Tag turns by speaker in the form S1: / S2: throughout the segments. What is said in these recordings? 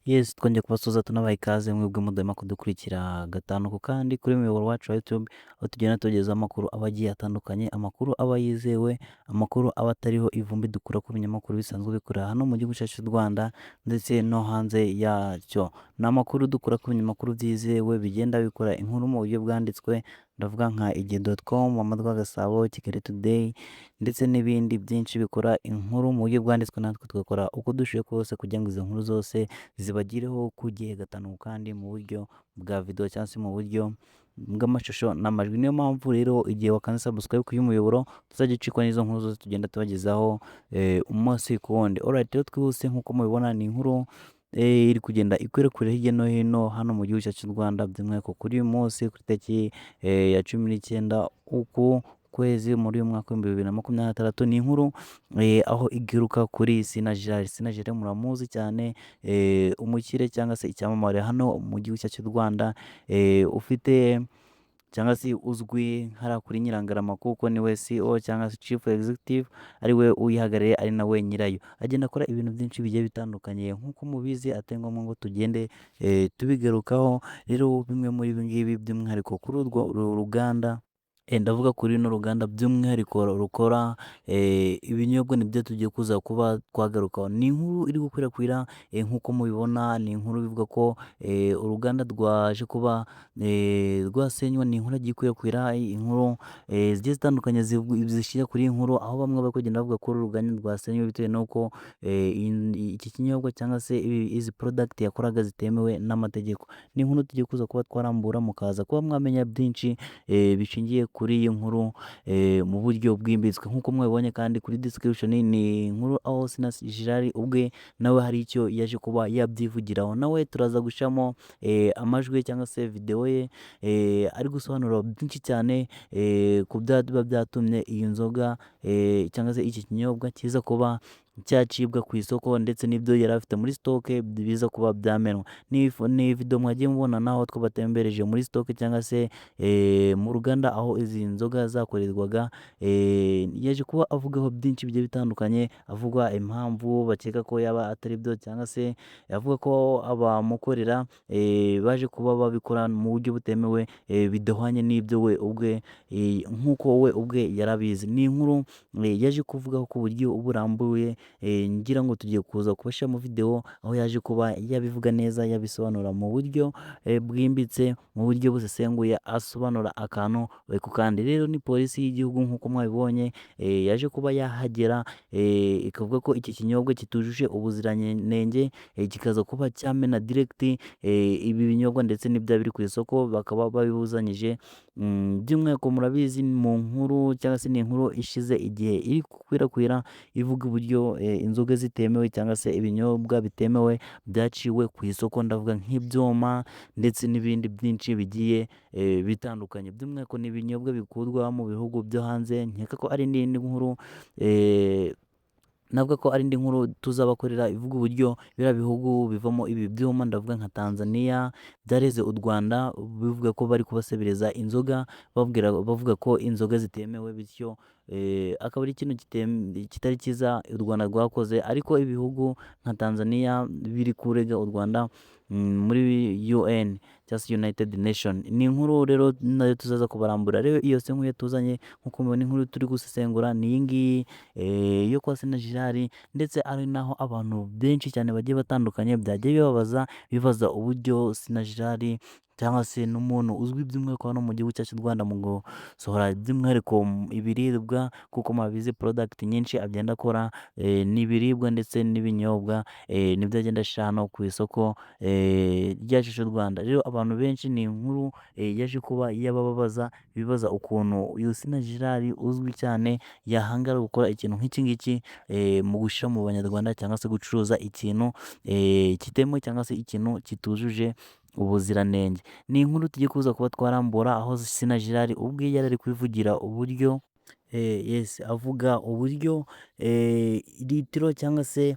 S1: Yes, twongeye kubasuhuza tunabaha ikaze mwebwe mudahwema kudukurikira gatanu ku kandi kuri muyoboro wacu wa YouTube, aho tugenda tubagezaho amakuru aba agiye atandukanye, amakuru aba yizewe, amakuru aba atariho ivumbi dukura ku binyamakuru bisanzwe bikorera hano mu gihugu cyacu cy'u Rwanda ndetse no hanze yacyo. Ni amakuru dukura ku binyamakuru byizewe bigenda bikora inkuru mu buryo bwanditswe, ndavuga nka igihe.com, Amatwa Gasabo, Kigali Today ndetse n'ibindi byinshi bikora inkuru mu buryo bwanditswe, natwe tugakora uko dushoboye kose kugira ngo izo nkuru zose zibagireho ku gihe gatanu kandi mu buryo bwa video cyangwa se mu buryo bw'amashusho n'amajwi. Niyo mpamvu rero igihe wakanze subscribe kuri uyu muyoboro tuzajya ucikwa n'izo nkuru zose tugenda tubagezaho umunsi ku wundi. Alright, rero twihuse nk'uko mubibona ni inkuru iri kugenda ikwirakwira hirya no hino hano mu gihugu cyacu cy'u Rwanda, by'umwihariko kuri uyu munsi ku itariki ya 19 uku kwezi muri uyu mwaka w'ibihumbi 2026. Ni inkuru aho igaruka kuri Sina Gerard. Sina Gerard muramuzi cyane, umukire cyangwa se icyamamare hano mu gihugu cyacu cy'u Rwanda, ufite cyangwa se uzwi hariya kuri Nyirangarama kuko niwe CEO cyangwa se Chief Executive, ari we uyihagarariye ari nawe nyirayo. Agenda akora ibintu byinshi bigiye bitandukanye nk'uko mubizi, atari ngombwa ngo tugende tubigarukaho. Rero bimwe muri ibi ngibi by'umwihariko kuri urwo ruganda, ndavuga kuri runo ruganda by'umwihariko rukora ibinyobwa, nibyo tugiye kuza kuba twagarukaho. Ni inkuru iri gukwirakwira nk'uko mubibona, ni inkuru bivuga ko uruganda rwaje kuba rwasenywa. Ni inkuru yagiye ikwirakwira, inkuru zigiye zitandukanye zishyira kuri iyi nkuru, aho bamwe bari kugenda bavuga ko uru ruganda rwasenywe bitewe n'uko iki kinyobwa cyangwa se izi product yakoraga zitemewe n'amategeko. Ni inkuru tugiye kuza kuba twarambura mukaza kuba mwamenya byinshi bishingiye kuri iyi nkuru mu buryo bwimbitswe. Nk'uko mwabibonye kandi kuri description, ni inkuru aho Sina Gerard ubwe nawe hari icyo yaje kuba yabyivugiraho. Nawe turaza gushamo amajwi cyangwa se video ye ari gusobanura byinshi cyane ku biba byatumye iyi nzoga cyangwa se iki kinyobwa kiza kuba cyacibwa ku isoko, ndetse n'ibyo yari afite muri stock biza kuba byamenwa. Ni video mwagiye mubona naho twabatembereje muri stock cyangwa se mu ruganda aho izi nzoga zakorerwaga. Yaje kuba avugaho byinshi bigiye bitandukanye, avuga impamvu bakeka ko yaba atari byo, cyangwa se avuga ko abamukorera baje kuba babikora mu buryo butemewe, bidahwanye n'ibyo we ubwe nk'uko we ubwe yarabizi. Ni inkuru yaje kuvugaho ku buryo burambuye, ngira ngo tugiye kuza kubashyiramo video aho yaje kuba yabivuga neza, yabisobanura mu buryo bwimbitse, mu buryo busesenguye, asobanura akantu ku kandi. Rero ni polisi y'igihugu nk'uko mwabibonye yaje kuba yahagera, ikavuga ko iki kinyobwa kitujuje ubuziranenge, kikaza kuba cyamena direct ibi binyobwa ndetse n'ibyaba biri ku isoko bakaba babibuzanyije. By'umwihariko murabizi mu nkuru cyangwa se ni inkuru ishize igihe iri gukwirakwira ivuga uburyo inzoga zitemewe cyangwa se ibinyobwa bitemewe byaciwe ku isoko, ndavuga nk'ibyoma ndetse n'ibindi byinshi bigiye bitandukanye. By'umwihariko ni ibinyobwa bikurwa mu bihugu byo hanze. Nkeka ko ari n'indi nkuru navuga ko ari indi nkuru tuzabakorera ivuga uburyo biriya bihugu bivamo ibi byuma, ndavuga nka Tanzania byareze u Rwanda bivuga ko bari kubasebereza inzoga, bavuga ko inzoga zitemewe, bityo akaba ari ikintu kitari cyiza u Rwanda rwakoze. Ariko ibihugu nka Tanzania biri kurega u Rwanda muri UN cyangwa se United Nation. Ni inkuru rero nayo tuzaza kubarambura. Rero iyo se nkuru tuzanye nk'uko mubona, inkuru turi gusesengura ni iyi ngiyi yo kwa Sina Gerard, ndetse ari naho abantu benshi cyane bagiye batandukanye byagiye bibaza uburyo Sina Gerard cyangwa se n'umuntu uzwi by'umwihariko hano mu gihugu cyacu cy'u Rwanda mu gusohora by'umwihariko ibiribwa, kuko mubizi product nyinshi agenda akora n'ibiribwa ndetse n'ibinyobwa, nibyo agenda ashyira hano ku isoko ryacu cy'u Rwanda. Rero abantu benshi ni inkuru yaje kuba yababaza bibaza ukuntu uyu Sina Gerard uzwi cyane yahangara gukora ikintu nk'iki ngiki mu gushyira mu banyarwanda cyangwa se gucuruza ikintu kitemewe cyangwa se ikintu kitujuje ubuziranenge. Ni inkuru tugiye kuza kuba twarambura aho Sina Gerard ubwe yari ari kwivugira uburyo Yes, avuga uburyo litiro cyangwa se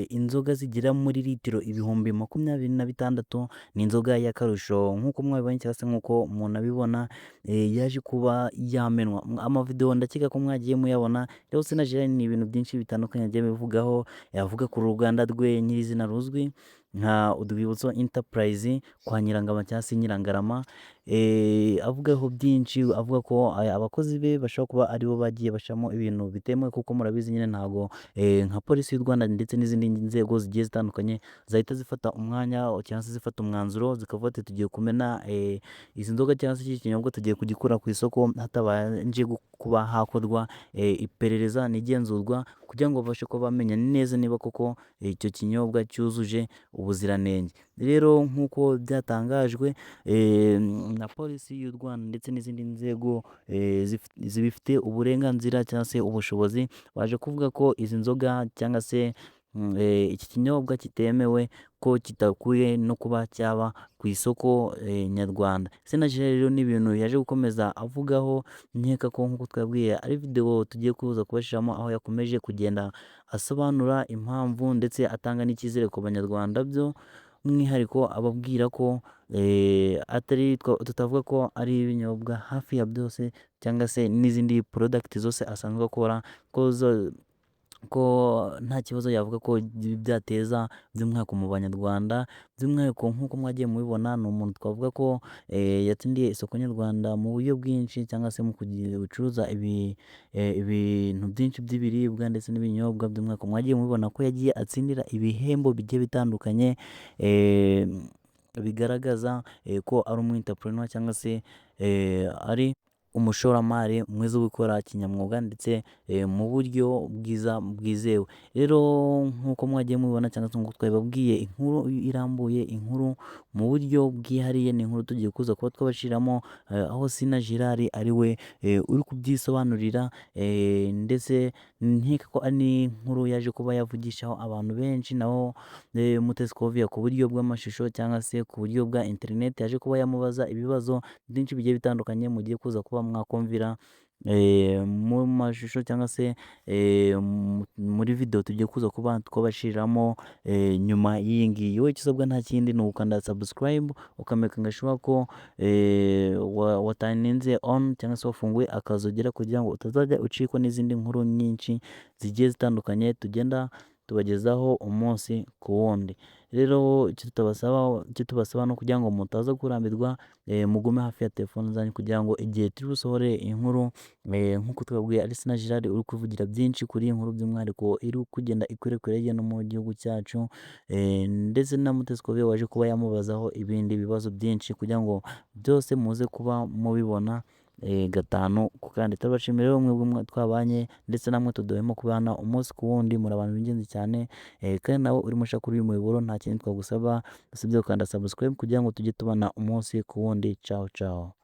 S1: inzoga zigera muri litiro ibihumbi 26 ni inzoga y'akarusho nk'uko mwabibonye cyangwa se nk'uko umuntu abibona, yaje kuba yamenwa. Amavideo ndakeka ko mwagiye muyabona, rero Sina Gerard ni ibintu byinshi bitandukanye yagiye abivugaho, yavuga ku ruganda rwe nyirizina ruzwi nka Urwibutso Enterprise kwa Nyirangama cyangwa se Nyirangarama, avugaho byinshi, avuga ko abakozi be bashobora kuba aribo bagiye bashiramo ibintu bitemewe, kuko murabizi nyine ntago nka polisi y'u Rwanda ndetse n'izindi nzego zigiye zitandukanye zahita zifata umwanya cyangwa se zifata umwanzuro zikavuga ati tugiye kumena izi nzoga cyangwa se iki kinyobwa tugiye kugikura ku isoko hatabanje kuba hakorwa iperereza n'igenzurwa, kugira ngo babashe kuba bamenya neza niba koko icyo kinyobwa cyujuje ubuziranenge. Rero nk'uko byatangajwe na polisi y'u Rwanda ndetse n'izindi nzego zibifite uburenganzira cyangwa se ubushobozi, baje kuvuga ko izi nzoga cyangwa se iki kinyobwa kitemewe, ko kitakwiye no kuba cyaba ku isoko nyarwanda. Sina Gerard rero n'ibintu yaje gukomeza avugaho, nkeka ko nk'uko twabwiye ari video tugiye kuza kubashiramo, aho yakomeje kugenda asobanura impamvu ndetse atanga n'icyizere ku banyarwanda by'umwihariko ababwira ko tutavuga ko ari ibinyobwa hafi ya byose cyangwa se n'izindi product zose asanzwe akora ko nta kibazo yavuga ko byateza by'umwihariko mu banyarwanda. By'umwihariko nk'uko mwagiye mubibona, ni umuntu twavuga ko yatsindiye isoko nyarwanda mu buryo bwinshi, cyangwa se mu gucuruza ibintu byinshi by'ibiribwa ndetse n'ibinyobwa. By'umwihariko mwagiye mubibona ko yagiye atsindira ibihembo bigiye bitandukanye, bigaragaza ko ari umu-entrepreneur cyangwa se ari umushoramari mwiza wo gukora kinyamwuga ndetse mu buryo bwiza bwizewe. Rero nk'uko mwagiye mubibona cyangwa se nk'uko twabibabwiye, inkuru irambuye, inkuru mu buryo bwihariye, ni inkuru tugiye kuza kuba twabashiramo, aho Sina Gerard ari we uri kubyisobanurira, ndetse nkeka ko ari n'inkuru yaje kuba yavugishaho abantu benshi, naho Mutesi Scovia ku buryo bw'amashusho cyangwa se ku buryo bwa internet yaje kuba yamubaza ibibazo byinshi bigiye bitandukanye, mugiye kuza kuba mwakumvira mu mashusho cyangwa se muri video tugiye kuza kuba twabashiriramo nyuma y'iyi ngiyi. Wowe icyo usabwa nta kindi ni ugukanda subscribe, ukamakinga sure ko wataninze on cyangwa se wafunguye akazogera, kugira ngo utazajya ucikwa n'izindi nkuru nyinshi zigiye zitandukanye tugenda tubagezaho umunsi ku wundi. Rero icyo tubasaba no kugira ngo mutaza kurambirwa, mugume hafi ya telefone zanyu, kugira ngo igihe turi busohore inkuru nk'uko twabwiye ari Sina Gerard uri kuvugira byinshi kuri iyi nkuru, by'umwihariko iri kugenda ikwirakwira hirya no mu gihugu cyacu, ndetse na Mutesi Scovia waje kuba yamubazaho ibindi bibazo byinshi, kugira ngo byose muze kuba mubibona gatanu ku kandi. Turabashimira rero mwebwe twabanye, ndetse namwe tudohemo kubana umunsi ku wundi, muri abantu b'ingenzi cyane, kandi nawe uri mushya kuri uyu muyoboro, nta kindi twagusaba usibye gukanda subscribe kugira ngo tujye tubana umunsi ku wundi. Ciao ciao.